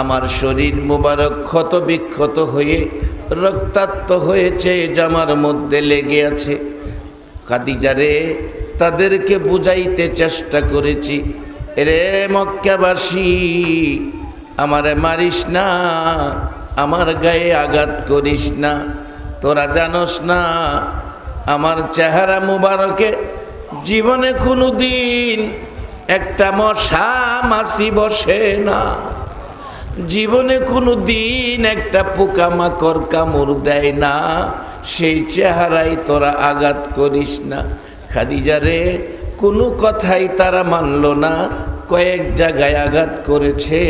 আমার শরীর মুবারক ক্ষত বিক্ষত হয়ে রক্তাক্ত হয়েছে, জামার মধ্যে লেগে আছে। খাদিজা রে, তাদেরকে বুঝাইতে চেষ্টা করেছি, রে মক্কাবাসী, আমারে মারিস না, আমার গায়ে আঘাত করিস না। তোরা জানোস না আমার চেহারা মুবারকে জীবনে কোনো দিন একটা মশা মাছি বসে না, জীবনে কোনো দিন একটা পোকামাকড় কামড় দেয় না, সেই চেহারায় তোরা আঘাত করিস না। খাদিজা রে, কোনো কথাই তারা মানল না, কয়েক জায়গায় আঘাত করেছে।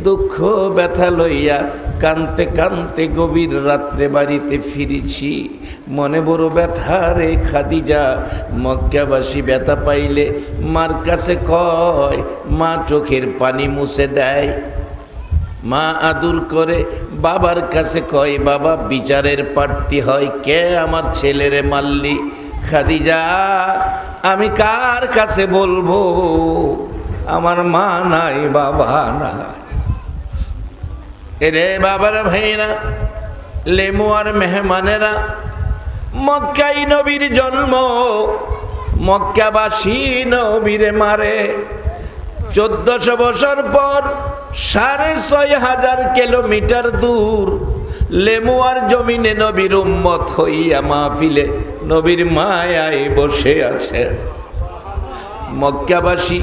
দুঃখ ব্যথা লইয়া কানতে কানতে গভীর রাত্রে বাড়িতে ফিরেছি। মনে বড় ব্যথা রে খাদিজা। মক্কাবাসী ব্যথা পাইলে মার কাছে কয়, মা চোখের পানি মুছে দেয়, মা আদর করে। বাবার কাছে কয়, বাবা বিচারের প্রার্থী হয়, কে আমার ছেলেরে মারলি? খাদিজা, আমি কার কাছে বলবো? আমার মা নাই, বাবা নাই। এরে বাবার ভাইরা, লেমু আর মেহমানেরা, মক্কায় নবীর জন্ম, মক্কাবাসী নবীরে মারে। 1400 বছর পর 6500 কিলোমিটার দূর লেমুয়ার জমিনে নবীর উম্মত হইয়া মাহফিলে নবীর মায়ায় বসে আছে। মক্কাবাসী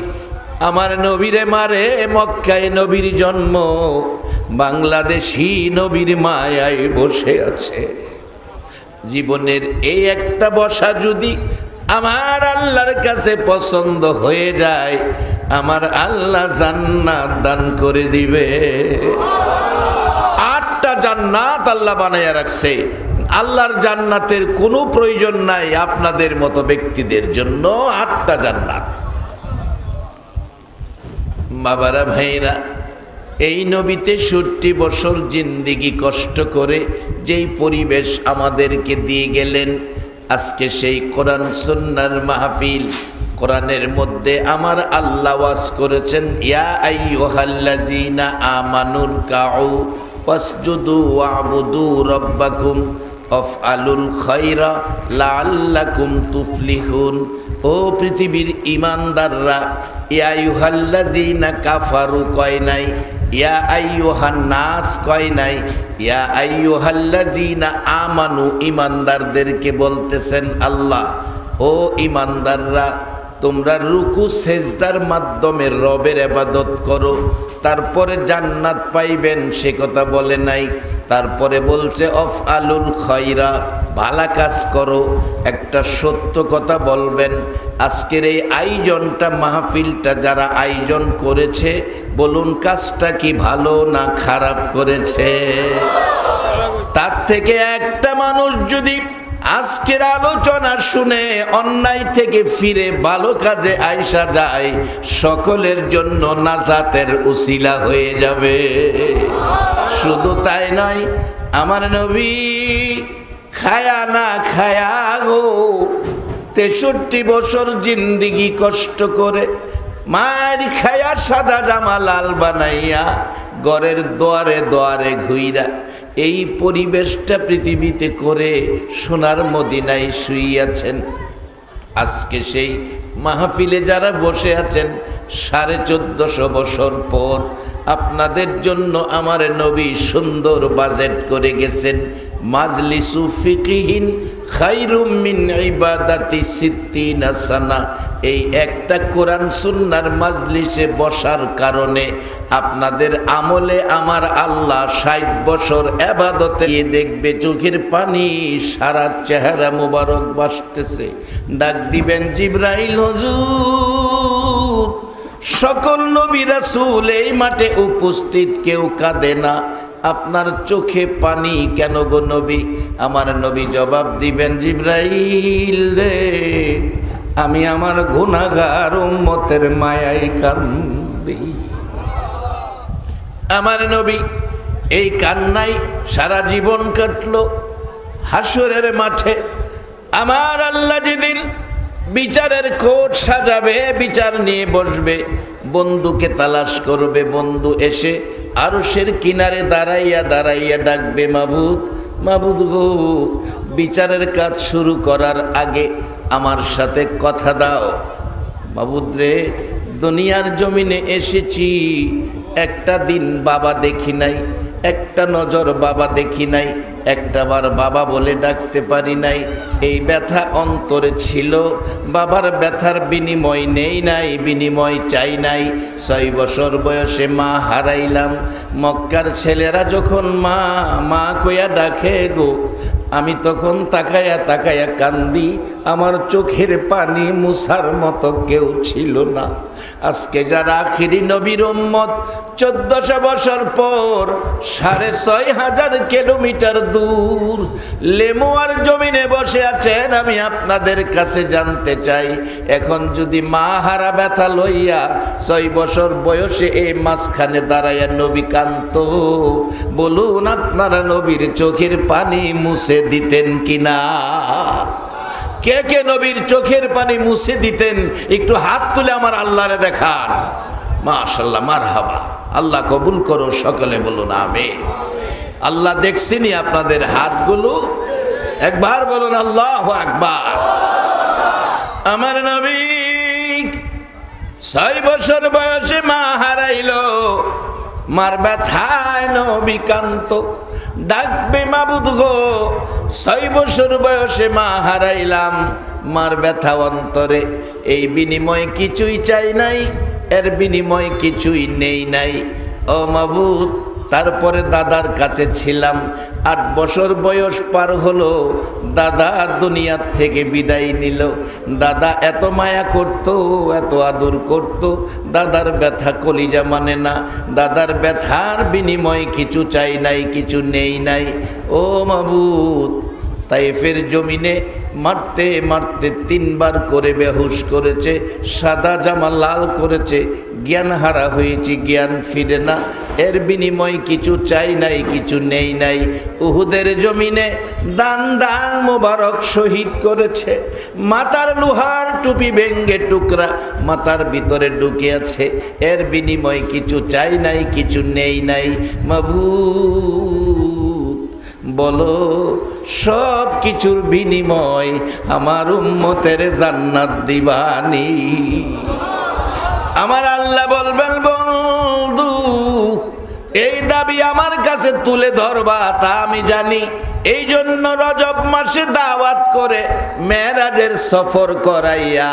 আমার নবীরে মারে, মক্কায় নবীর জন্ম, বাংলাদেশি নবীর মায়ায় বসে আছে। জীবনের এই একটা বসা যদি আমার আল্লাহর কাছে পছন্দ হয়ে যায়, আমার আল্লাহ জান্নাত দান করে দিবে। 8টা জান্নাত আল্লাহ বানাইয়া রাখছে। আল্লাহর জান্নাতের কোনো প্রয়োজন নাই আপনাদের মতো ব্যক্তিদের জন্য। 8টা জান্নাত। বাবারা ভাইরা, এই নবীতে 70 বছর জিন্দেগি কষ্ট করে যেই পরিবেশ আমাদেরকে দিয়ে গেলেন, আজকে সেই কোরআন সুন্নাহর মাহফিল। কোরআনের মধ্যে আমার আল্লাহ ওয়াজ করেছেন, ইয়া আইয়ুহাল্লাযীনা আমানুর কাউ ওয়াসজুদু ওয়া'বুদু রাব্বাকুম ওয়াফআলুল খায়রা লাআল্লাকুম তুফলিহুন। ও পৃথিবীর ঈমানদাররা, ইয়া আইয়ুহাল্লাযীনা কাফারু কয় নাই, ইয়া আইয়ুহান নাস কয় নাই, ইয়া আইয়ুহাল্লাযীনা আমানু, ঈমানদারদেরকে বলতেছেন আল্লাহ, ও ঈমানদাররা, তোমরা রুকু সেজদার মাধ্যমে রবের ইবাদত করো, তারপরে জান্নাত পাইবেন, সে কথা বলে নাই। তারপরে বলছে অফআলুল খায়রা, ভালো কাজ করো। একটা সত্য কথা বলবেন, আজকের এই আয়োজনটা, মাহফিলটা যারা আয়োজন করেছে, বলুন কাজটা কি ভালো না খারাপ করেছে? তার থেকে একটা মানুষ যদি আজকের আলোচনা শুনে অন্যায় থেকে ফিরে ভালো কাজে আইসা যায়, সকলের জন্য নাজাতের উসিলা হয়ে যাবে। শুধু তাই নয়, আমার নবী খায়া না খায়া গো 63 বছর জিন্দেগি কষ্ট করে মার খায়া সাদা জামা লাল বানাইয়া ঘরের দোয়ারে দোয়ারে ঘুইরা এই পরিবেশটা পৃথিবীতে করে সোনার মদিনায় শুইয়াছেন। আজকে সেই মাহফিলে যারা বসে আছেন 1450 বছর পর, আপনাদের জন্য আমার নবী সুন্দর বাজেট করে গেছেন। মাজলিসু ফিকহিন খায়রুম মিন ইবাদাতি 60 সানা। এই একটা কোরআন সুন্নাহর মাজলিসে বসার কারণে আপনাদের আমলে আমার আল্লাহ 60 বছর ইবাদতে দেখবে, চোখের পানি সারা চেহারা মুবারক ভাসতেছে। ডাক দিবেন জিবরাইল, হুজুর সকল নবী রাসূল এই মাঠে উপস্থিত, কেউ কাঁদে না, আপনার চোখে পানি কেন গো নবী? আমার নবী জবাব দিবেন, জিবরাইল রে, আমি আমার গুনাহগার উম্মতের মায়ায় কান্দি। আমার নবী এই কান্নাই সারা জীবন কাটলো। হাসরের মাঠে আমার আল্লাহ যেদিন বিচারের কোট সাজাবে, বিচার নিয়ে বসবে, বন্ধুকে তালাশ করবে, বন্ধু এসে আরশের কিনারে দাঁড়াইয়া দাঁড়াইয়া ডাকবে, মাবুদ, মাবুদ গো, বিচারের কাজ শুরু করার আগে আমার সাথে কথা দাও। মাবুদ রে, দুনিয়ার জমিনে এসেছি, একটা দিন বাবা দেখি নাই, একটা নজর বাবা দেখি নাই, একটাবার বাবা বলে ডাকতে পারি নাই। এই ব্যথা অন্তরে ছিল, বাবার ব্যথার বিনিময় নেই নাই, বিনিময় চাই নাই। 6 বছর বয়সে মা হারাইলাম। মক্কার ছেলেরা যখন মা মা কইয়া ডাকে গো, আমি তখন তাকায়া তাকায়া কান্দি, আমার চোখের পানি মুছার মতো কেউ ছিল না। আজকে যারা আখিরি নবীর উম্মত, 1400 বছর পর 6500 কিলোমিটার দূর লেমুয়ার জমিনে বসে আছেন, আমি আপনাদের কাছে জানতে চাই, এখন যদি মা হারা ব্যথা লইয়া 6 বছর বয়সে এই মাঝখানে দাঁড়াইয়া নবী কান্ত, বলুন আপনারা নবীর চোখের পানি মুছে দিতেন কিনা? কে কে নবীর চোখের পানি মুছে দিতেন? একটু হাত তুলে আমার আল্লাহরে দেখান। মাশাআল্লাহ, মারহাবা, আল্লাহ কবুল করো, সকলে বলুন আমিন। আল্লাহ দেখছিনি আপনাদের হাতগুলো? একবার বলুন আল্লাহু আকবার। আমার নবী 6 বছর বয়সে মা হারাইলো, মার ব্যথায় নবী কান্ত, ডাকবে, মাবুদ গো, 6 বছর বয়সে মা হারাইলাম, মার ব্যথা অন্তরে, এই বিনিময়ে কিছুই চাই নাই, এর বিনিময়ে কিছুই নেই নাই। ও মাবুদ, তারপরে দাদার কাছে ছিলাম, 8 বছর বয়স পার হলো, দাদা দুনিয়ার থেকে বিদায় নিল। দাদা এত মায়া করত, এত আদর করত, দাদার ব্যথা কলিজা মানে না, দাদার ব্যথার বিনিময়ে কিছু চাই নাই, কিছু নেই নাই। ও মাবুদ, তাইফের জমিনে মারতে মারতে 3 বার করে বেহুশ করেছে, সাদা জামা লাল করেছে, জ্ঞান হারা হয়েছি, জ্ঞান ফিরে না, এর বিনিময় কিছু চাই নাই, কিছু নেই নাই। উহুদের জমিনে দান দান মোবারক শহীদ করেছে, মাথার লোহার টুপি ভেঙ্গে টুকরা মাথার ভিতরে ঢুকে আছে, এর বিনিময় কিছু চাই নাই, কিছু নেই নাই। মাবুদ বলো, সব কিছুর বিনিময় আমার উম্মতের জান্নাত দিবানি? আমার আল্লাহ বলবেন, বন্ধু, এই দাবি আমার কাছে তুলে ধরবা তা আমি জানি, এই জন্য রজব মাসে দাওয়াত করে মেরাজের সফর করাইয়া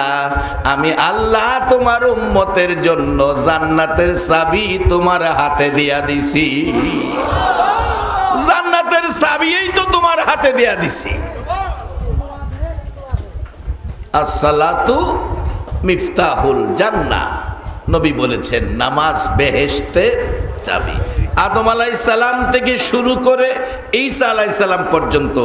আমি আল্লাহ তোমার উম্মতের জন্য জান্নাতের চাবি তোমার হাতে দিয়া দিছি। জান্নাতের চাবিই তো তোমার হাতে দিয়া দিছি। আসসালাতু মিফতাহুল জান্নাহ, নবী বলেছেন নামাজ বেহেশতের চাবি। আদম আলাইহিস সালাম থেকে শুরু করে ঈসা আলাইহিস সালাম পর্যন্ত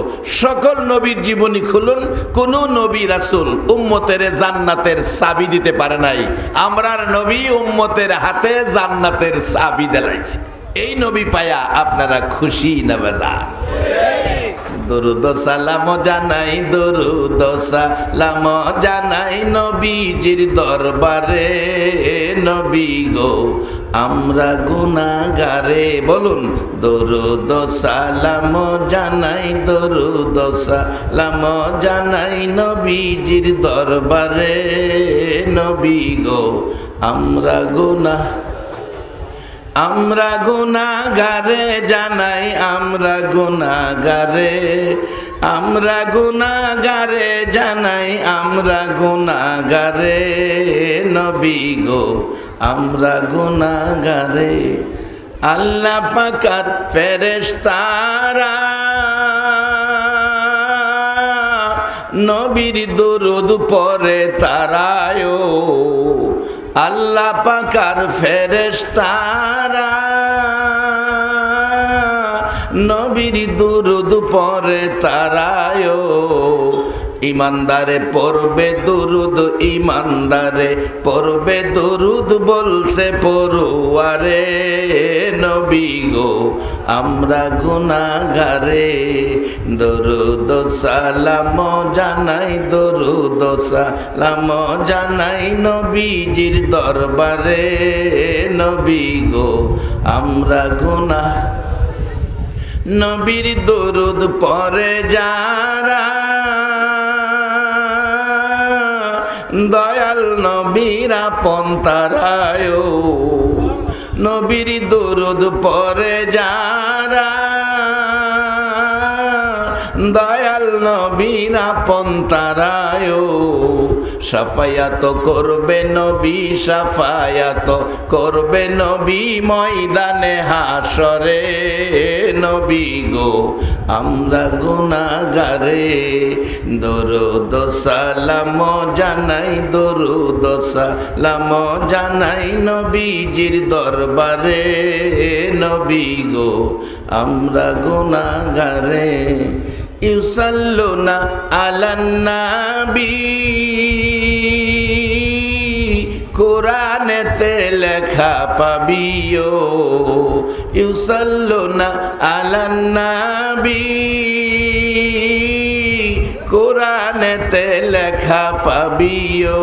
সকল নবীর জীবনী খুলুন, কোন নবী রাসূল উম্মতের জান্নাতের চাবি দিতে পারে নাই। আমরার নবী উম্মতের হাতে জান্নাতের চাবি দিলাইছে। এই নবী পায়া আপনারা খুশি না বেজার? দরুদ সালাম জানাই, দরুদ সালাম জানাই নবীজির দরবারে, নবী গো আমরা গুনাহগারে। বলুন, দরুদ সালাম জানাই, দরুদ সালাম জানাই নবীজির দরবারে, নবী গো আমরা গুনাহগারে জানাই, আমরা গুনাহগারে, আমরা গুনাহগারে জানাই, আমরা গুনাহগারে, নবী গো আমরা গুনাহগারে। আল্লাহ পাকের ফেরেশতারা নবীর দরুদ পড়ে তারায়ো, আল্লাহ পাকের ফেরেশতারা নবীর দুরুদ পড়ে তারায়ো, ইমানদারে পড়বে দুরুদ, ইমানদারে পড়বে দুরুদ, বলছে পড়ুয়ারে নবী গো আমরা গুনাহগারে। দরুদ সালাম জানাই, দরুদ সালাম জানাই নবীজির দরবারে নবী গো আমরা গুনাহ। নবীর দরুদ পড়ে যারা দয়াল নবীর আপন তারায়, নবীর দরুদ পড়ে যারা দয়াল নবীর আপন তারায়, সাফায়াত করবে নবী, সাফায়াত করবে নবী ময়দানে হাসরে নবী গো আমরা গুনাহগারে। দরুদ সালাম জানাই, দরুদ সালাম জানাই নবীজির দরবারে নবী গো আমরা গুনাহগারে। ইউসাল্লুনা আলান নবী কোরআনেতে লেখা পাবিও, ইউসাল্লুনা আলান নবী কোরআনেতে লেখা পাবিও।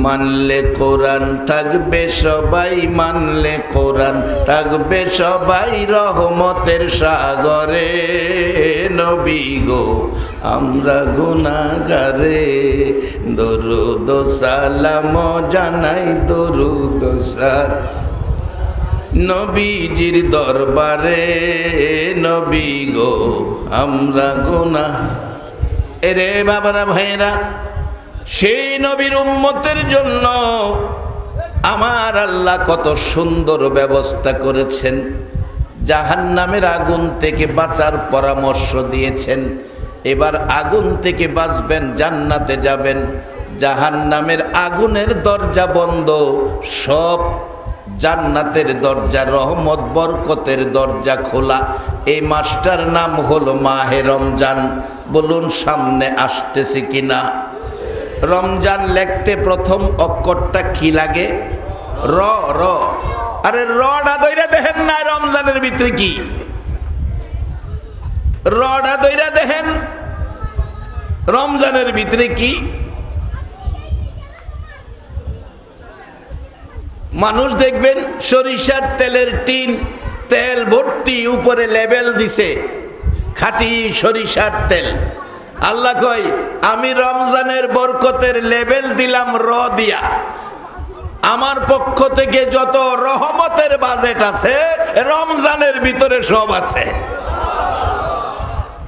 মানলে কোরআন থাকবে সবাই, মানলে কোরআন থাকবে সবাই রহমতের সাগরে নবী গো আমরা গুনাহগারে। দরুদ সালাম জানাই, দরুদ সালাম নবীজির দরবারে নবী গো আমরা গুনাহ। এরে বাবারা ভাইরা, সেই নবীর উম্মতের জন্য আমার আল্লাহ কত সুন্দর ব্যবস্থা করেছেন। জাহান্নামের আগুন থেকে বাঁচার পরামর্শ দিয়েছেন। এবার আগুন থেকে বাঁচবেন, জান্নাতে যাবেন। জাহান্নামের আগুনের দরজা বন্ধ, সব জান্নাতের দরজা, রহমত বরকতের দরজা খোলা। এই মাসটার নাম হলো মাহে রমজান। বলুন সামনে আসতেছে কিনা? রমজান লিখতে প্রথম অক্ষরটা কি লাগে? র। র। আরে রডা দইরা দেখেন না রমজানের ভিতরে কি? রডা দইরা দেখেন রমজানের ভিতরে কি? মানুষ দেখবেন সরিষার তেলের টিন, তেল ভর্তি, উপরে লেবেল দিছে খাঁটি সরিষার তেল। আল্লাহ কয় আমি রমজানের বরকতের লেবেল দিলাম র দিয়া। আমার পক্ষ থেকে যত রহমতের বাজেট আছে রমজানের ভিতরে সব আছে।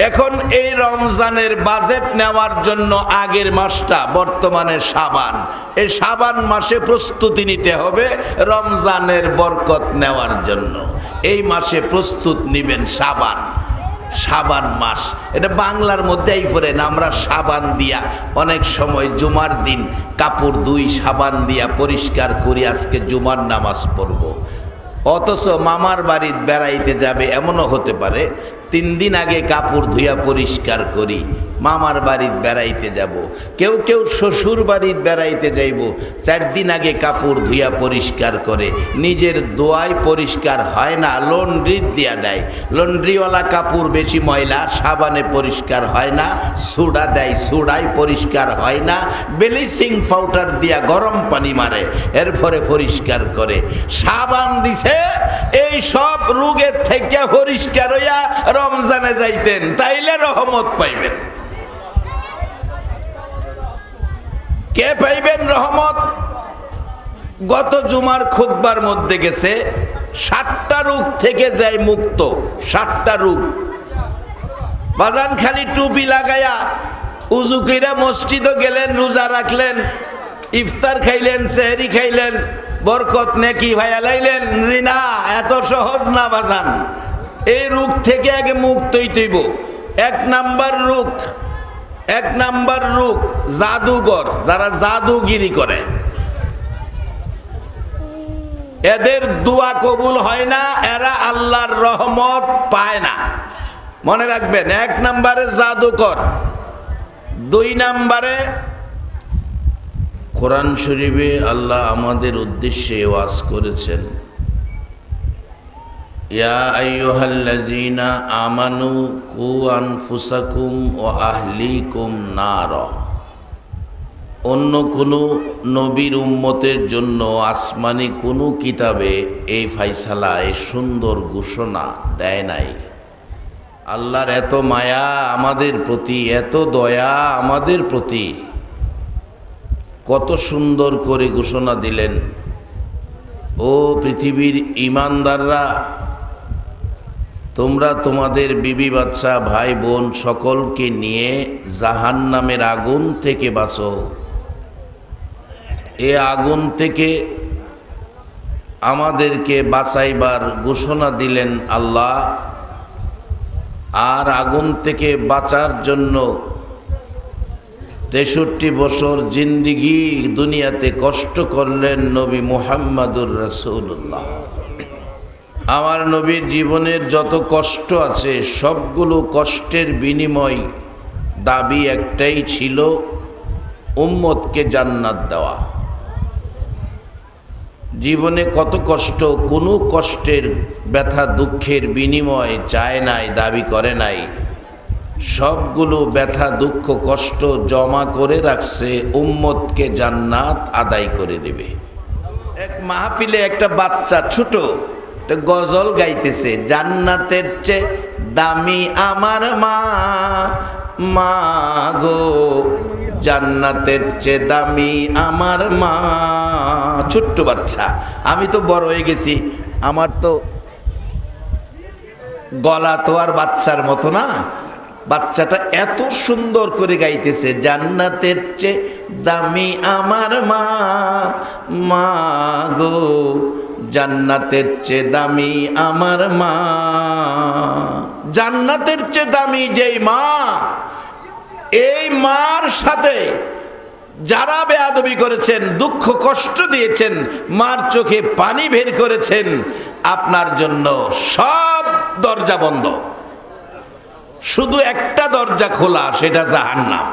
এখন এই রমজানের বাজেট নেওয়ার জন্য আগের মাসটা বর্তমানে শাবান, এই শাবান মাসে প্রস্তুতি নিতে হবে রমজানের বরকত নেওয়ার জন্য। এই মাসে প্রস্তুত নিবেন শাবান, শাবান মাস। এটা বাংলার মধ্যেই পড়ে না, আমরা সাবান দিয়া অনেক সময় জুমার দিন কাপড় ধুই, সাবান দিয়া পরিষ্কার করি, আজকে জুমার নামাজ পড়ব। অথচ মামার বাড়ির বেড়াইতে যাবে, এমনও হতে পারে 3 দিন আগে কাপড় ধুইয়া পরিষ্কার করি, মামার বাড়ির বেড়াইতে যাব। কেউ কেউ শ্বশুর বাড়ির বেড়াইতে যাইব, 4 দিন আগে কাপড় ধুইয়া পরিষ্কার করে। নিজের দোয়ায় পরিষ্কার হয় না, লন্ড্রি দিয়া দেয়। লন্ড্রিওয়ালা কাপড় বেশি ময়লা, সাবানে পরিষ্কার হয় না। সোডা দেয়, সোডায় পরিষ্কার হয় না। ব্লিচিং পাউডার দিয়া গরম পানি মারে, এরপরে পরিষ্কার করে। সাবান দিছে এই সব রোগের থেকে পরিষ্কার হইয়া রমজানে যাইতেন, তাইলে রহমত পাইবেন। কে পাইবেন রহমত? গত জুমার খুতবার মধ্যে গেছে 7টা রোগ থেকে যায় মুক্ত। 7টা রোগ। বাজান খালি টুপি লাগায়া উজু কইরা মসজিদে গেলেন, রোজা রাখলেন, ইফতার খাইলেন, সেহরি খাইলেন, বরকত নেকি ভাইয়া লাইলেন, জি না, এত সহজ না বাজান। এই রোগ থেকে আগে মুক্ত হইতেইব। 1 নাম্বার রোগ জাদুঘর, যারা জাদুগিরি করে, এদের দোয়া কবুল হয় না, এরা আল্লাহর রহমত পায় না। মনে রাখবেন, 1 নম্বরে জাদুকর। দুই নম্বরে কোরআন শরীফে আল্লাহ আমাদের উদ্দেশ্যে ওয়াজ করেছেন, ইয়া আইয়ুহাল্লাযীনা আমানু কু আনফুসাকুম ওয়া আহলিকুম নারা। অন্য কোনো নবীর উম্মতের জন্য আসমানি কোনো কিতাবে এই ফাইসালা, এই সুন্দর ঘোষণা দেয় নাই। আল্লাহর এত মায়া আমাদের প্রতি, এত দয়া আমাদের প্রতি, কত সুন্দর করে ঘোষণা দিলেন, ও পৃথিবীর ঈমানদাররা, তোমরা তোমাদের বিবি বাচ্চা ভাই বোন সকলকে নিয়ে জাহান্নামের আগুন থেকে বাঁচো। এ আগুন থেকে আমাদেরকে বাঁচাইবার ঘোষণা দিলেন আল্লাহ। আর আগুন থেকে বাঁচার জন্য 63 বছর জিন্দিগি দুনিয়াতে কষ্ট করলেন নবী মুহাম্মাদুর রাসূলুল্লাহ। আমার নবীর জীবনের যত কষ্ট আছে সবগুলো কষ্টের বিনিময় দাবি একটাই ছিল, উম্মতকে জান্নাত দেওয়া। জীবনে কত কষ্ট, কোনো কষ্টের ব্যথা দুঃখের বিনিময় চায় নাই, দাবি করে নাই। সবগুলো ব্যথা দুঃখ কষ্ট জমা করে রাখছে, উম্মতকে জান্নাত আদায় করে দেবে। এক মাহফিলে একটা বাচ্চা ছোট একটা গজল গাইতেছে, জান্নাতের চেয়ে দামি আমার মা, মা গো জান্নাতের চেয়ে দামি আমার মা। ছোট্ট বাচ্চা, আমি তো বড় হয়ে গেছি, আমার তো গলা তো আর বাচ্চার মতো না। বাচ্চাটা এত সুন্দর করে গাইতেছে, জান্নাতের চেয়ে দামি আমার মা, মা গো জান্নাতের চেয়ে দামি আমার মা। জান্নাতের চেয়ে দামি যেই মা, এই মার সাথে যারা বেয়াদবি করেছেন, দুঃখ কষ্ট দিয়েছেন, মার চোখে পানি বের করেছেন, আপনার জন্য সব দরজা বন্ধ, শুধু একটা দরজা খোলা, সেটা জাহান্নাম।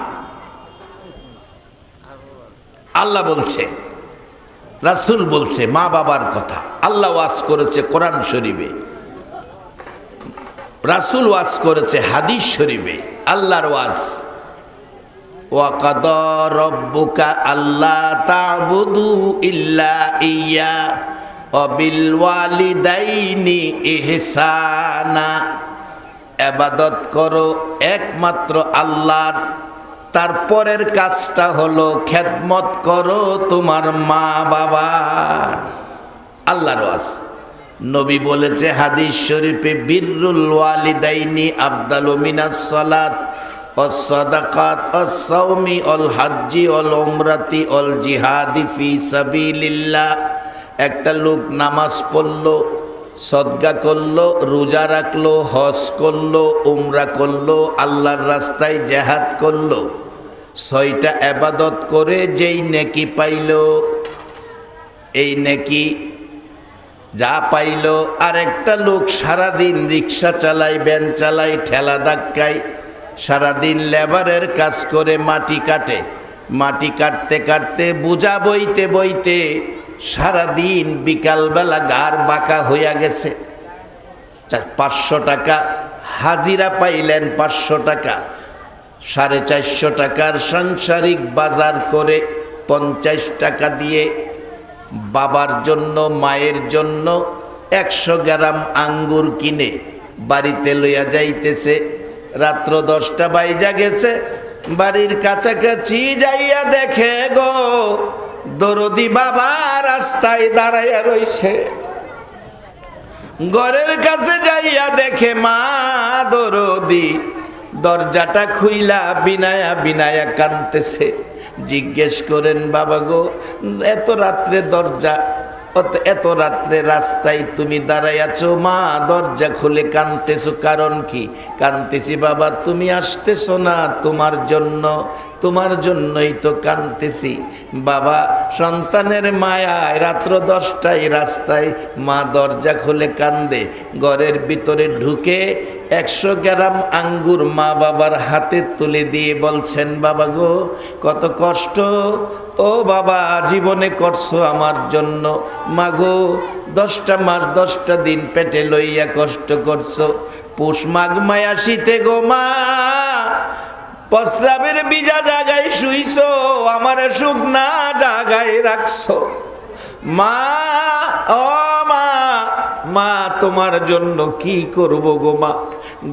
আল্লাহ বলছে, রাসূল বলছে, মা বাবার কথা আল্লাহ ওয়াজ করেছে কোরআন শরীফে, রাসূল ওয়াজ করেছে হাদিস শরীফে। আল্লাহর ওয়াজ, ওয়া কাদা রাব্বুকা আল্লা তা'বুদু ইল্লা ইয়্যা ওয়া বিল ওয়ালিদাইনি ইহসানা। ইবাদত করো একমাত্র আল্লাহর, তারপরের কাজটা হলো খেদমত করো তোমার মা বাবার। আল্লাহর ওয়াজ। নবী বলেছে হাদিস শরীফে, বিররুল ওয়ালিদাইনি আফদালু মিনাস সালাত ওয়াস সাদাকাত ওয়াস সাওমি ওয়াল হজ্জি ওয়াল উমরাতি ওয়াল জিহাদি ফি সাবিলিল্লাহ। একটা লোক নামাজ পড়লো, সদকা করলো, রোজা রাখলো, হজ করলো, উমরা করলো, আল্লাহর রাস্তায় জিহাদ করলো, 6টা ইবাদত করে যেই নেকি পাইলো, এই নেকি যা পাইলো। আর একটা লোক সারাদিন রিক্সা চালায়, ভ্যান চালায়, ঠেলা ধাক্কায়, সারাদিন লেবারের কাজ করে মাটি কাটে, মাটি কাটতে কাটতে বোঝা বইতে বইতে সারাদিন বিকালবেলা গাড় বাঁকা হইয়া গেছে। 500 টাকা হাজিরা পাইলেন, 500 টাকা, 450 টাকার সাংসারিক বাজার করে 50 টাকা দিয়ে বাবার জন্য মায়ের জন্য 100 গ্রাম আঙ্গুর কিনে বাড়িতে লইয়া যাইতেছে। রাত্র 10টা বাইজা গেছে, বাড়ির কাছাকাছি যাইয়া দেখে গো দরদি বাবা রাস্তায় দাঁড়াইয়া রইছে। ঘরের কাছে যাইয়া দেখে মা দরদি দরজাটা খুইলা বিনায়া বিনায়া কাঁদতেছে। জিজ্ঞেস করেন, বাবা গো এত রাত্রে দরজা, এত রাত্রে রাস্তায় তুমি দাঁড়াইয়াছো, মা দরজা খুলে কাঁদতেছো, কারণ কি? কাঁদতেছি বাবা তুমি আসতেছো না, তোমার জন্য তোমার জন্যই তো কাঁদতেছি। বাবা সন্তানের মায়ায় রাত্র 10টায় রাস্তায় মা দরজা খুলে কান্দে, ঘরের ভিতরে ঢুকে 100 গ্রাম আঙ্গুর মা বাবার হাতে তুলে দিয়ে বলছেন, বাবা গো কত কষ্ট ও বাবা জীবনে করছো আমার জন্য। মা গো 10টা মাস 10টা দিন পেটে লইয়া কষ্ট করছো, পুষ মাঘ মায়া শীতে গো মা প্রস্রাবের বিজা জায়গায় শুইছো, আমার শুকনা জায়গায় রাখছো। মা ও মা, মা তোমার জন্য কি করব গো মা,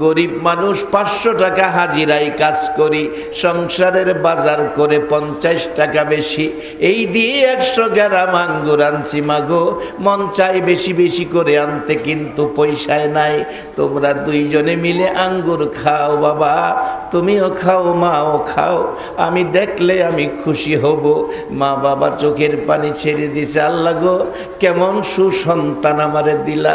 গরিব মানুষ 500 টাকা হাজিরাই কাজ করি, সংসারের বাজার করে 50 টাকা বেশি, এই দিয়ে 100 গ্রাম আঙ্গুর আনছি। মাগো মন চাই বেশি বেশি করে আনতে, কিন্তু পয়সায় নাই। তোমরা দুইজনে মিলে আঙ্গুর খাও বাবা, তুমিও খাও মাও খাও, আমি দেখলে আমি খুশি হব। মা বাবা চোখের পানি ছেড়ে দিছে, আল্লাহ গো কেমন সুসন্তান আমারে দিলা,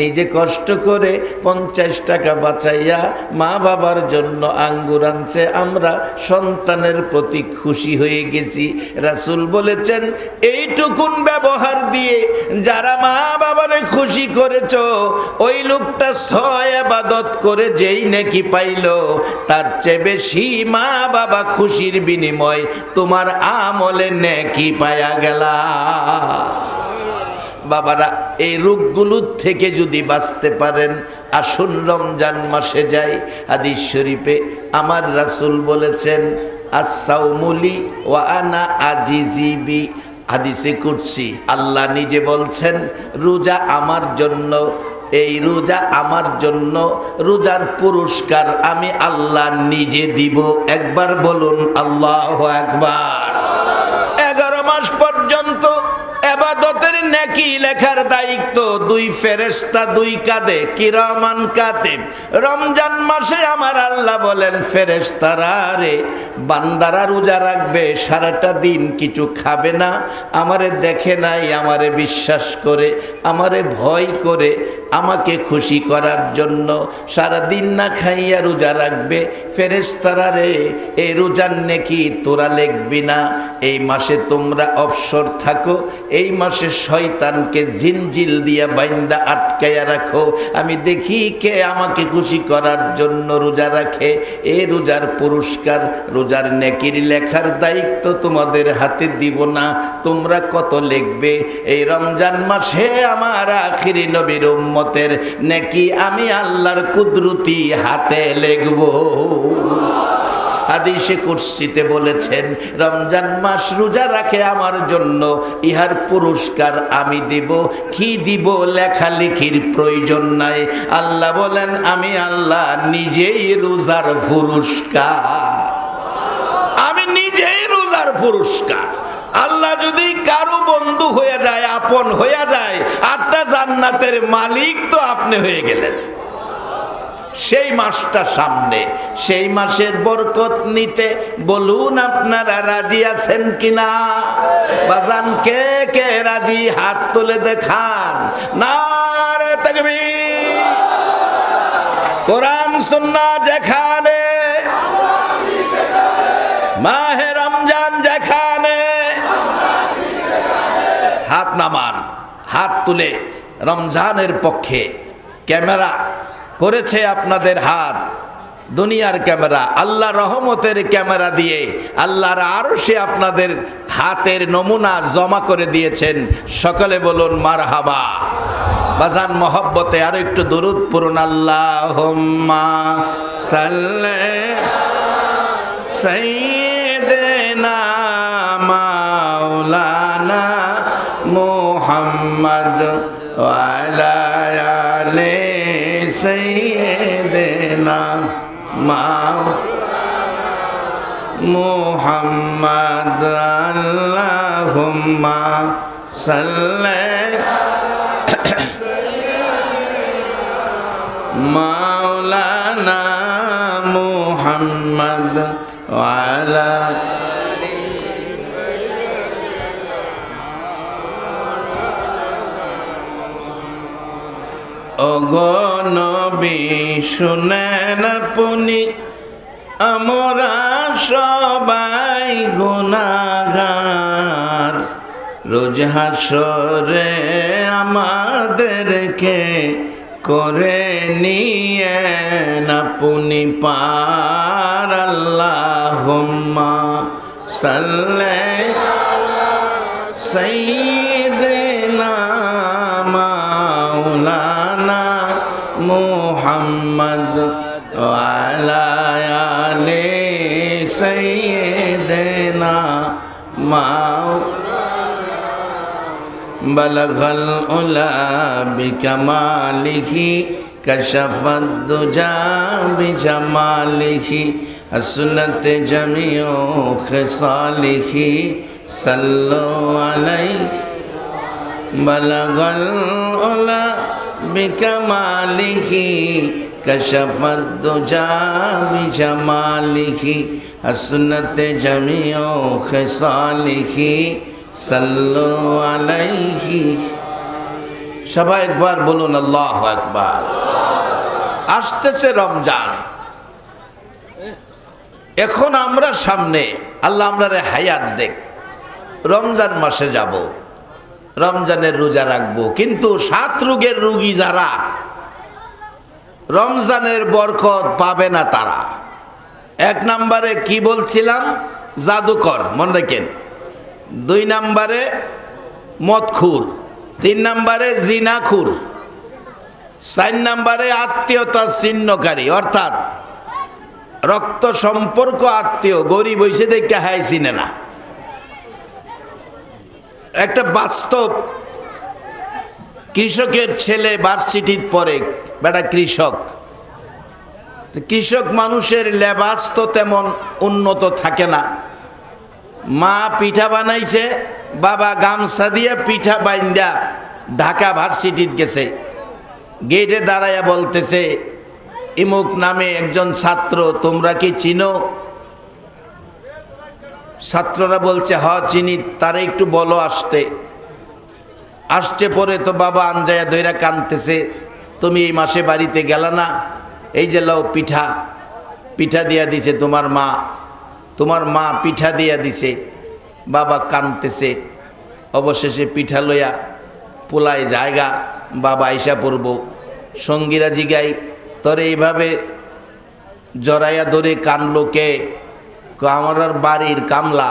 নিজে কষ্ট করে 50 টাকা বাঁচাইয়া মা বাবার জন্য আঙ্গুর আনছে, আমরা সন্তানের প্রতি খুশি হয়ে গেছি। রাসূল বলেছেন এইটুকুন ব্যবহার দিয়ে যারা মা বাবারে খুশি করেছ, ওই লোকটা 6 ইবাদত করে যেই নেকি পাইল, তার চেয়ে বেশি মা বাবা খুশির বিনিময় তোমার আমলে নেকি পায়া গেলা। বাবারা এই রোগগুলোর থেকে যদি বাঁচতে পারেন, আসুন রমজান মাসে যাই। হাদিস শরীফে আমার রাসূল বলেছেন আস-সাওমুলি ওয়া আনা আজিজিবি, হাদিসে কুদসি আল্লাহ নিজে বলছেন রোজা আমার জন্য, এই রোজা আমার জন্য, রোজার পুরস্কার আমি আল্লাহ নিজে দিব। একবার বলুন আল্লাহু আকবার। 11 মাস পর্যন্ত ইবাদতের নেকি লেখার দায়িত্ব 2 ফেরেশতা 2 কাঁধে, কিরামান কাতিব। রমজান মাসে আমার আল্লাহ বলেন ফেরেশতারা রে বান্দারা রোজা রাখবে, সারাটা দিন কিছু খাবে না, আমারে দেখে নাই, আমারে বিশ্বাস করে, আমারে ভয় করে, আমাকে খুশি করার জন্য সারা দিন না খাইয়া রোজা রাখবে। ফেরেশতারা রে এই রোজার নেকি তোরা লিখবি না, এই মাসে তোমরা অবসর থাকো, এই মাসে শয়তানকে জিনজিল দিয়া বাইন্দা আটকায়া রাখো, আমি দেখি কে আমাকে খুশি করার জন্য রোজা রাখে। এই রোজার পুরস্কার, রোজার নেকির লেখার দায়িত্ব তোমাদের হাতে দিব না, তোমরা কত লিখবে। এই রমজান মাসে আমার আখিরি নবীর উম্মতের নেকি আমি আল্লাহর কুদরতি হাতে লিখব। হাদিসে কুদসিতে বলেছেন রমজান মাস রোজা রাখে আমার জন্য, ইহার পুরস্কার আমি দেব। কি দিব লেখালেখির প্রয়োজন নাই, আল্লাহ বলেন আমি আল্লাহ নিজেই রোজার পুরস্কার, আমি নিজেই রোজার পুরস্কার। আল্লাহ যদি কারো বন্ধু হয়ে যায়, আপন হয়ে যায়, 8টা জান্নাতের মালিক তো আপনি হয়ে গেলেন। সেই মাসটা সামনে, সেই মাসের বরকত নিতে বলুন আপনারা রাজি আছেন কিনা? বাজান কে কে রাজি হাত তুলে দেখান। নারে তাকবীর। কোরআন সুন্নাহ যেখানে, মাহে রমজান যেখানে, হাত নামান, হাত তুলে রমজানের পক্ষে। ক্যামেরা করেছে আপনাদের হাত, দুনিয়ার ক্যামেরা, আল্লাহ রহমতের ক্যামেরা দিয়ে আল্লাহর আরশে আপনাদের হাতের নমুনা জমা করে দিয়েছেন। সকলে বলুন মারহাবা। বাজান মহব্বতে আর একটু দরুদ পড়ুন। আল্লাহুম্মা সাল্লি সাইয়্যিদিনা মাওলানা মুহাম্মদ ওয়া আলা আলি সাইয়্যিদিনা মুহাম্মদ। আল্লাহুম্মা সাল্লি মাওলানা মুহাম্মদ ওয়া আলা ওগো নবী শুনেন আপনি আমরা সবাই গুনাহগার, রোজ হাসরে আমাদেরকে করে নিয়ে আপনি পার। আল্লাহুম্মা সাল্লি সাইয়্যিদিনা মাওলানা মুহাম্মদ ওয়া আলা আলি সাইয়্যিদিনা বলগল উলা বিকামালিহি কশফদ দুজা বিজামালিহি আসনত জমিউ খিসালিহি সাল্লু আলাইহি। বলগল উলা বিকামালিহি কশফদ দুজা বিজামালিহি আসনত জমিউ খিসালিহি সাল্লু আলাইহি। সবাই একবার বলুন আল্লাহু আকবার। আসতেছে রমজান, এখন আমরা সামনে আল্লাহ আমরারে হায়াত দেখ, রমজান মাসে যাব, রমজানের রোজা রাখবো, কিন্তু 7 রোগের রোগী যারা রমজানের বরকত পাবে না তারা। 1 নম্বরে কি বলছিলাম? জাদুকর, মনে রাখেন। 2 নম্বরে মদখুর, 3 নম্বরে জিনাখুর, 4 নম্বরে আত্মীয়তা ছিন্নকারী, অর্থাৎ রক্ত সম্পর্ক আত্মীয়, গরিব হইছে দেখে হাই চিনে না। একটা বাস্তব, কৃষকের ছেলে ভার্সিটির পরে বেটা কৃষক, কৃষক মানুষের লেবাস তো তেমন উন্নত থাকে না। মা পিঠা বানাইছে, বাবা গামছা দিয়ে পিঠা বাইন্দা ঢাকা ভার্সিটিতে গেছে। গেটে দাঁড়াইয়া বলতেছে, ইমুক নামে একজন ছাত্র, তোমরা কি চিনো? ছাত্ররা বলছে হ চিনি, তারা একটু বলো আসতে। আসছে পরে তো বাবা আনজায়া ধইরা কানতেছে, তুমি এই মাসে বাড়িতে গেলা না, এই যে লাও পিঠা, পিঠা দিয়া দিছে তোমার মা, তোমার মা পিঠা দিয়া দিছে। বাবা কানতেছে, অবশেষে পিঠা লইয়া পোলায় জায়গা, বাবা আইসা পড়ব। সঙ্গীরা জিগাই, তোরে এইভাবে জড়াইয়া ধরে কানলো কে? আমার বাড়ির কামলা।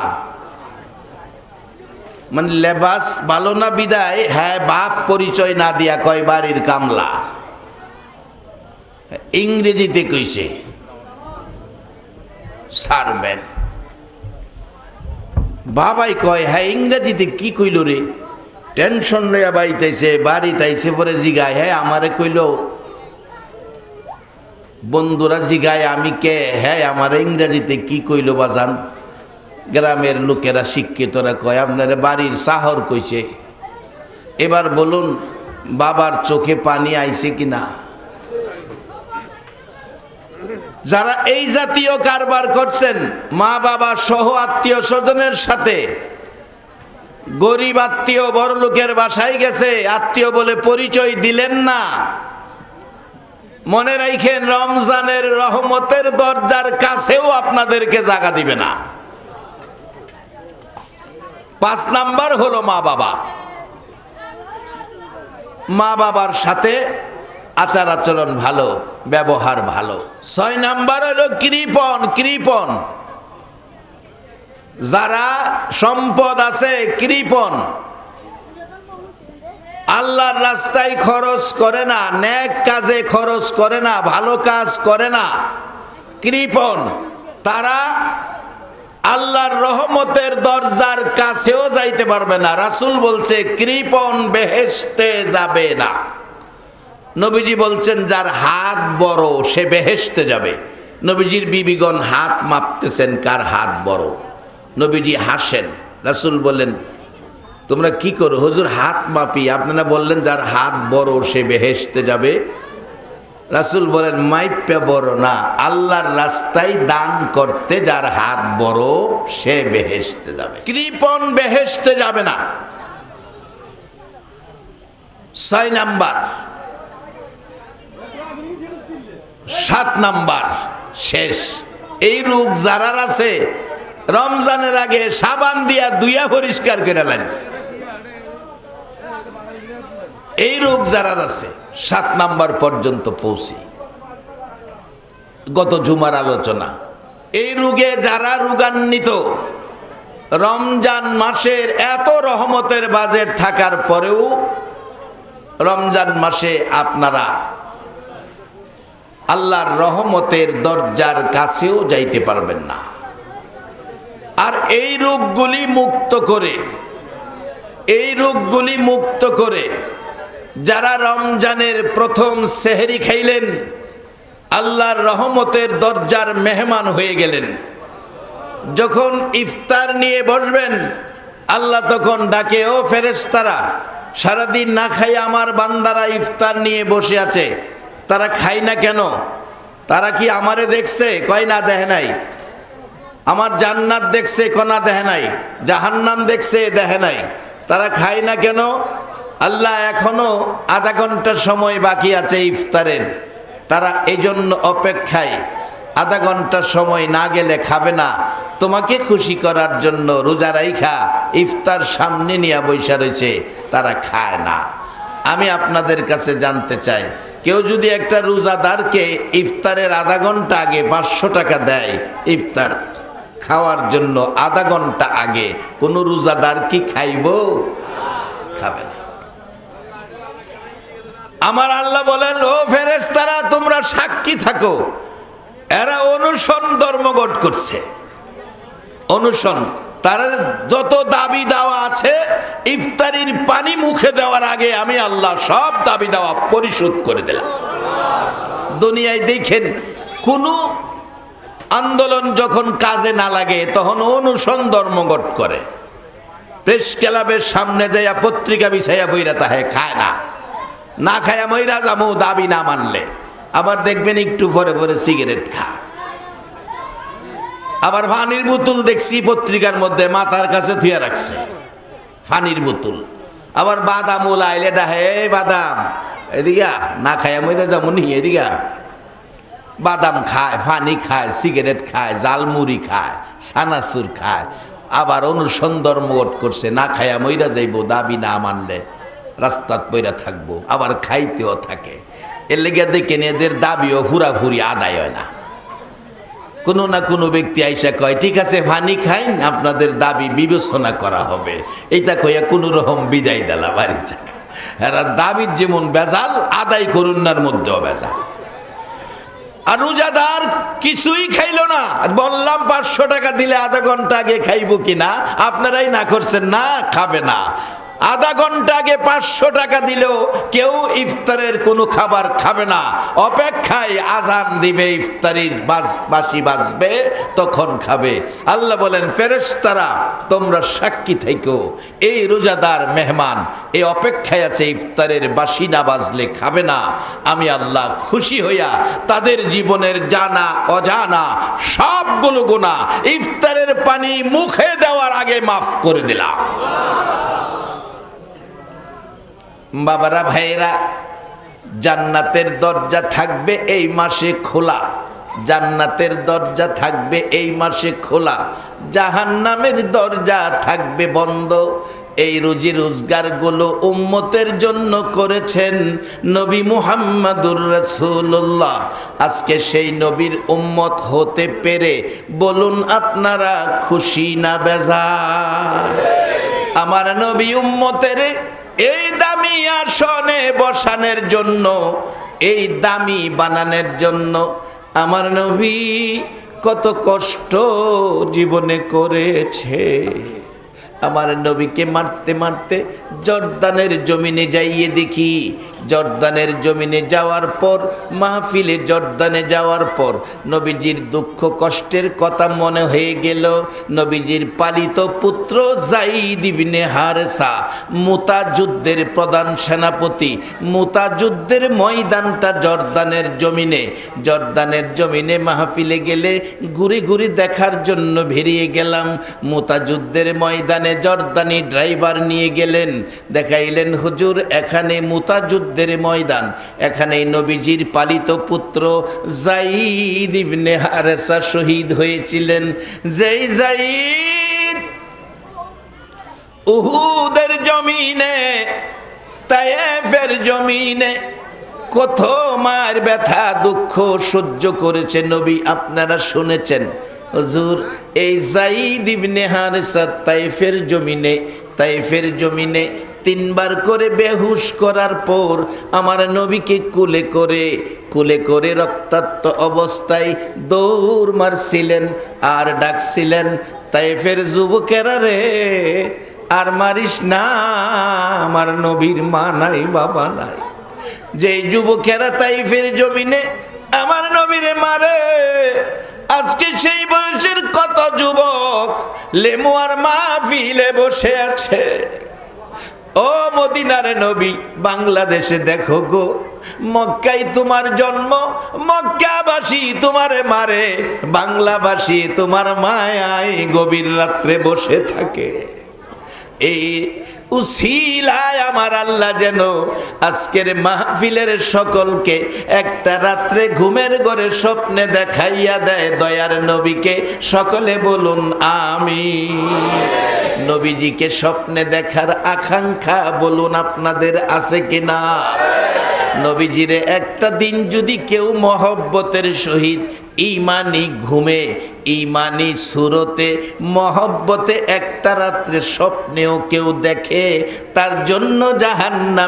মানে লেবাস ভালো না বিদায়, হ্যাঁ বাপ পরিচয় না দিয়া কয় বাড়ির কামলা। ইংরেজিতে কইছে সারবেন। বাবাই কয় হ্যাঁ ইংরেজিতে কি কইল রে? টেনশন লইয়া বাইতেছে, বাড়ি তাইছে পরে জিগায়, হ্যাঁ আমারে কইল। বন্ধুরা জিগায় আমি কে? হ্যাঁ আমার ইংরেজিতে কি কইল বাজান? গ্রামের লোকেরা শিক্ষিতরা কয় আপনার বাড়ির শহর কইছে। এবার বলুন বাবার চোখে পানি আইছে কিনা? যারা এই জাতীয় কারবার করছেন, মা বাবা সহ আত্মীয় স্বজনের সাথে, গরিব আত্মীয় বড় লোকের বাসায় গেছে, আত্মীয় বলে পরিচয় দিলেন না। মনে রাখেন রমজানের রহমতের দরজার কাছেও আপনাদেরকে জায়গা দিবে না। 5 নাম্বার হলো মা বাবা। মা বাবার সাথে আচার আচরণ ভালো, ব্যবহার ভালো। 6 নাম্বার হলো কৃপণ। কৃপণ যারা সম্পদ আছে, কৃপণ, আল্লাহর রাস্তায় খরচ করে না, নেক কাজে খরচ করে না, ভালো কাজ করে না, কৃপণ, তারা আল্লাহর রহমতের দরজার কাছেও যাইতে পারবে না। রাসূল বলছে কৃপণ বেহেশতে যাবে না। নবীজি বলছেন যার হাত বড় সে বেহেশতে যাবে। নবীজির বিবিগণ হাত মাপতেছেন কার হাত বড়। নবীজি হাসেন। রাসূল বলেন তোমরা কি করো? হুজুর হাত মাপি। আপনারা বললেন যার হাত বড় সে বেহেশতে যাবে। রাসূল বলেন মাইপে বড় না, আল্লাহর রাস্তায় দান করতে যার হাত বড় সে বেহেশতে যাবে। কৃপণ বেহেশতে যাবে না। 6 নাম্বার। 7 নাম্বার শেষ, এই রোগ যারার আছে রমজানের আগে সাবান দিয়া দুইয়া পরিষ্কার করে নেন। এই রোগ যারার আছে 7 নাম্বার পর্যন্ত পৌঁছি, গত জুমার আলোচনা। এই রোগে যারা রোগান্বিত, রমজান মাসের এত রহমতের বাজেট থাকার পরেও রমজান মাসে আপনারা আল্লাহর রহমতের দরজার কাছেও যাইতে পারবেন না। আর এই রোগগুলি মুক্ত করে যারা রমজানের প্রথম সেহরি খাইলেন, আল্লাহর রহমতের দরজার মেহমান হয়ে গেলেন, যখন ইফতার নিয়ে বসবেন আল্লাহ তখন ডাকে, ও ফেরেশতারা, সারাদিন না খাই আমার বান্দারা ইফতার নিয়ে বসে আছে, তারা খায় না কেন? তারা কি আমারে দেখছে? কয় না, দেখে নাই। আমার জান্নাত দেখছে? কনা দেখে নাই। জাহান্নাম দেখছে? দেখে নাই। তারা খায় না কেন? আল্লাহ এখনো আধা ঘন্টা সময় বাকি আছে ইফতারের, তারা এই জন্য অপেক্ষায়, আধা ঘন্টা সময় না গেলে খাবে না। তোমাকে খুশি করার জন্য রোজা রাইখা ইফতার সামনে নিয়ে বৈশা রয়েছে, তারা খায় না। আমি আপনাদের কাছে জানতে চাই, কেউ যদি একটা রোজাদারকে ইফতারের আধা ঘন্টা আগে 500 টাকা দেয় ইফতার খাওয়ার জন্য, আধা ঘন্টা আগে, কোন রোজাদার কি খাইব? খাবে না। আমার আল্লাহ বলেন, ও ফেরেশতারা, তোমরা সাক্ষী থাকো, এরা অনুসরণ ধর্মঘট করছে। অনুসরণ, তারা যত দাবি দেওয়া আছে ইফতারির পানি মুখে দেওয়ার আগে আমি আল্লাহ সব দাবি দেওয়া পরিশোধ করে দিলাম। দুনিয়ায় দেখেন কোন আন্দোলন যখন কাজে না লাগে তখন অনুসরণ ধর্মঘট করে। প্রেস ক্লাবের সামনে যাইয়া পত্রিকা বিছাইয়া বইরা তাহে খায় না, না খায়া মইরা যাবো দাবি না মানলে। আবার দেখবেন একটু পরে পরে সিগারেট খায়। আবার পানির বোতল দেখছি পত্রিকার মধ্যে মাথার কাছে ধুয়ে রাখছে, পানির বোতল। আবার বাদাম আইলে ডাহে, বাদাম এদিকে না খায়া মইরা যাবো নি, এদিকে বাদাম খায়, পানি খায়, সিগারেট খায়, জালমুড়ি খায়, সানাসুর খায়। আবার অনুসরণ ধর্মঘট করছে, না খায়া মইরা যাইব দাবি না মানলে, রাস্তাত পইরা থাকবো, আবার খাইতেও থাকে। এর লেগে দেখেন এদের দাবিও ফুরাফুরি আদায় হয় না। কোনো না কোনো ব্যক্তি আইসা কয়, ঠিক আছে পানি খাইন, আপনাদের দাবি বিবেচনা করা হবে, এইটা কইয়া কোন রকম বিদায় দিলা বাড়ির জায়গা। এরা দাবির যেমন বেজাল, আদায় করুণার মধ্যেও বেজাল। আর রোজাদার কিছুই খাইলো না, বললাম 500 টাকা দিলে আধা ঘন্টা আগে খাইবো কিনা, আপনারাই না করছেন, না খাবে না। আধা ঘন্টা আগে 500 টাকা দিলেও কেউ ইফতারের কোনো খাবার খাবে না, অপেক্ষায় আজান দিবে, ইফতারির বাঁশি বাজবে, তখন খাবে। আল্লাহ বলেন, ফেরেশতারা তোমরা সাক্ষী থেকো, এই রোজাদার মেহমান এই অপেক্ষায় আছে, ইফতারের বাঁশি না বাজলে খাবে না। আমি আল্লাহ খুশি হইয়া তাদের জীবনের জানা অজানা সবগুলো গুনাহ ইফতারের পানি মুখে দেওয়ার আগে মাফ করে দিলাম। বাবারা, ভাইরা, জান্নাতের দরজা থাকবে এই মাসে খোলা, জান্নাতের দরজা থাকবে এই মাসে খোলা, জাহান্নামের দরজা থাকবে বন্ধ। এই রুজি রোজগার গুলো উম্মতের জন্য করেছেন নবী মুহাম্মদুর রাসূলুল্লাহ। আজকে সেই নবীর উম্মত হতে পেরে বলুন আপনারা খুশি না বেজার? আমার নবী উম্মতের এই দামি আসনে বসানোর জন্য, এই দামি বানানোর জন্য আমার নবী কত কষ্ট জীবনে করেছে। আমার নবীকে মারতে মারতে জর্দানের জমিনে যাইয়ে দেখি, জর্দানের জমিনে যাওয়ার পর, মাহফিলে জর্দানে যাওয়ার পর নবীজির দুঃখ কষ্টের কথা মনে হয়ে গেল। নবীজির পালিত পুত্র যায়েদ ইবনে হারেসা, মুতা যুদ্ধের প্রধান সেনাপতি, মুতা যুদ্ধের ময়দানটা জর্দানের জমিনে। জর্দানের জমিনে মাহফিলে গেলে ঘুরে ঘুরে দেখার জন্য বেরিয়ে গেলাম। মুতা যুদ্ধের ময়দানে জর্দানি ড্রাইভার নিয়ে গেলেন, দেখাইলেন হুজুর এখানে মুতা যুদ্ধ যুদ্ধের ময়দান। এখানেই নবীজির পালিত পুত্র যায়েদ ইবনে হারেসা শহীদ হয়েছিলেন। যেই যায়েদ উহুদের জমিনে, তায়েফের জমিনে কত মার ব্যথা দুঃখ সহ্য করেছে নবী, আপনারা শুনেছেন। হুজুর এই যায়েদ ইবনে হারেসা তায়েফের জমিনে তিনবার করে বেহুশ করার পর আমার নবীকে কুলে করে রক্তাক্ত অবস্থায় দৌড় মারছিলেন আর ডাকছিলেন, তায়েফের যুবকেরা রে আর মারিস না, আমার নবীর মা নাই বাবা নাই। যে যুবকেরা তায়েফের জমিনে আমার নবীরে মারে, আজকে সেই বয়সের কত যুবক লেমুয়ার মাহফিলে বসে আছে। ও মদিনার নবী, বাংলাদেশে দেখো গো, মক্কায় তোমার জন্ম, মক্কাবাসী তোমারে মারে, বাংলাবাসী তোমার মায়ায় গভীর রাত্রে বসে থাকে। এই উসিলায় আমার আল্লাহ যেন আজকের মাহফিলের সকলকে একটা রাত্রে ঘুমের ঘরে স্বপ্নে দেখাইয়া দেয় দয়ার নবীকে। সকলে বলুন আমিন। নবীজিকে স্বপ্নে দেখার আকাঙ্ক্ষা বলুন আপনাদের আছে কিনা? নবীজিরে একটা দিন যদি কেউ মহব্বতের সহিত ইমানি ঘুমে, ইমানি সুরতে, মহব্বতে একটা রাত্রে স্বপ্নেও কেউ দেখে, তার জন্য জাহান্নাম